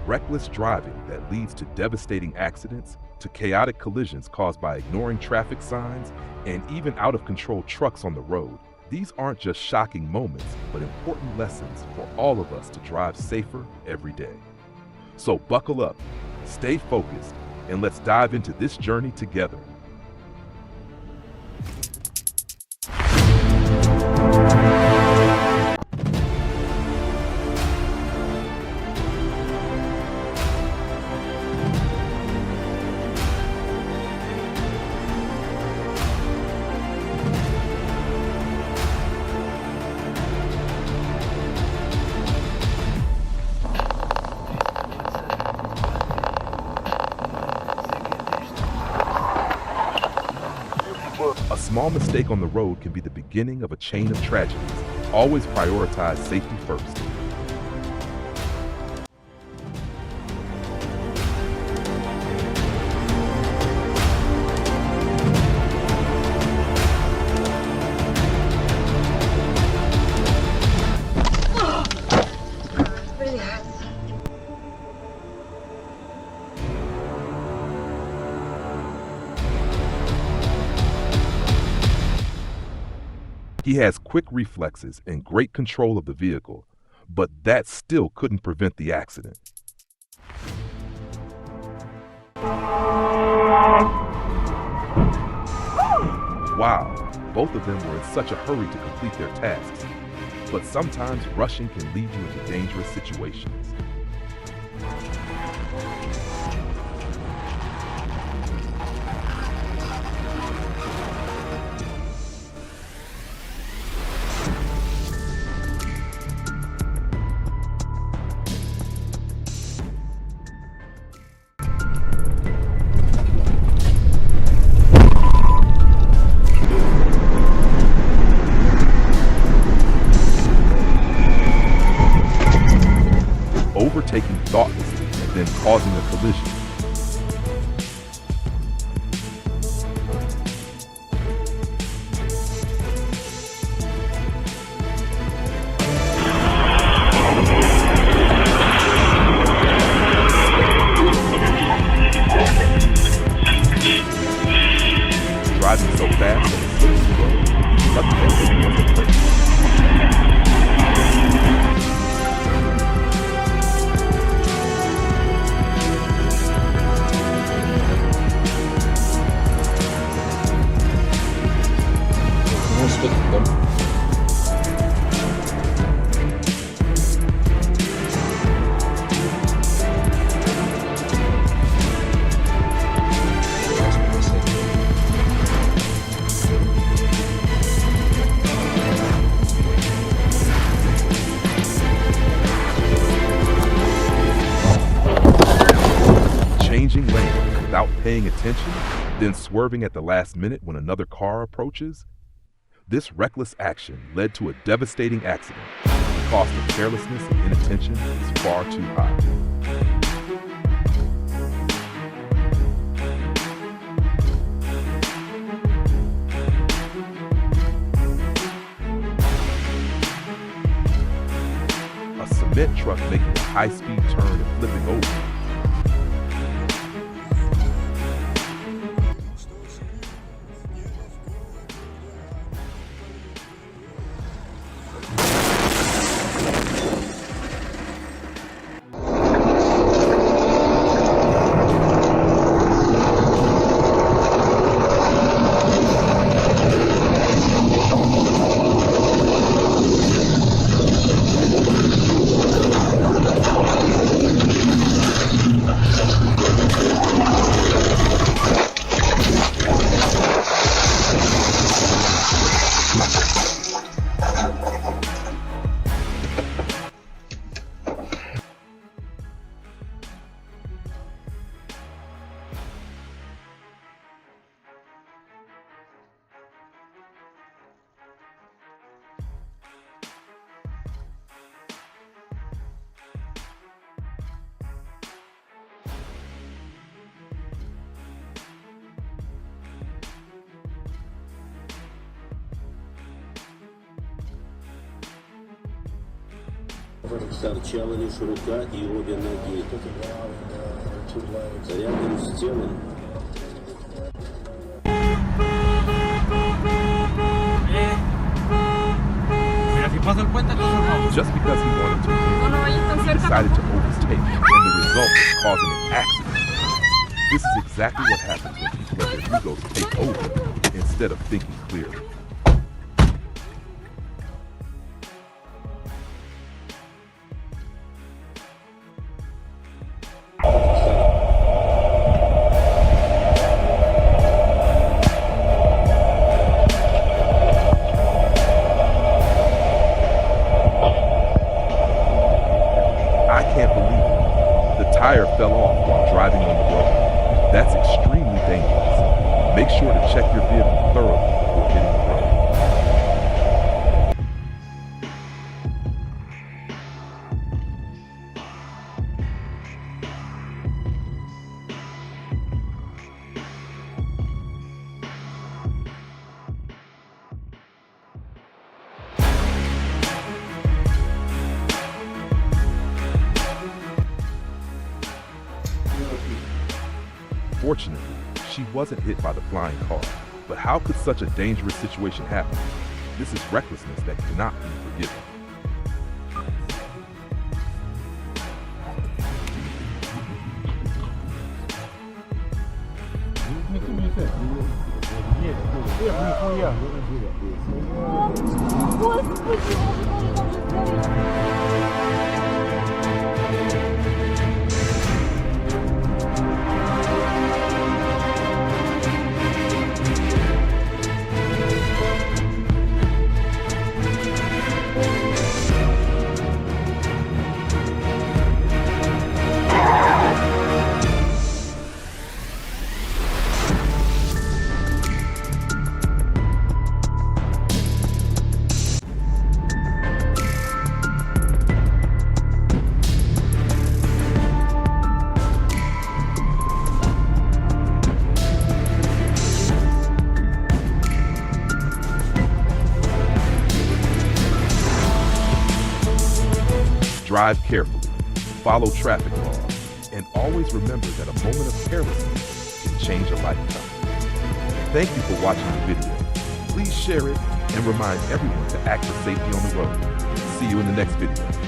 reckless driving that leads to devastating accidents, to chaotic collisions caused by ignoring traffic signs, and even out-of-control trucks on the road. These aren't just shocking moments, but important lessons for all of us to drive safer every day. So buckle up, stay focused, and let's dive into this journey together. A small mistake on the road can be the beginning of a chain of tragedies. Always prioritize safety first. Really hurts. He has quick reflexes and great control of the vehicle, but that still couldn't prevent the accident. Wow, both of them were in such a hurry to complete their tasks, but sometimes rushing can lead you into dangerous situations. Overtaking thoughtlessly and then causing a collision. Driving so fast that it's slippery road, he's lucky that he wasn't hurt. Changing lanes without paying attention, then swerving at the last minute when another car approaches. This reckless action led to a devastating accident. The cost of carelessness and inattention is far too high. A cement truck making a high-speed turn and flipping over. Торчала лишь рука и обе ноги. Рядом с телом Mira, si pasa el puente, entonces vamos. Just because he wanted to win, he decided to overtake, and the result was causing an accident. This is exactly what happens when people let their egos take over instead of thinking clearly. I can't believe it. The tire fell off while driving on the road. That's extremely dangerous. Make sure to check your vehicle thoroughly before hitting the road. Fortunately, she wasn't hit by the flying car. But how could such a dangerous situation happen? This is recklessness that cannot be forgiven. Drive carefully, follow traffic laws, and always remember that a moment of carelessness can change a lifetime. Thank you for watching the video. Please share it and remind everyone to act for safety on the road. See you in the next video.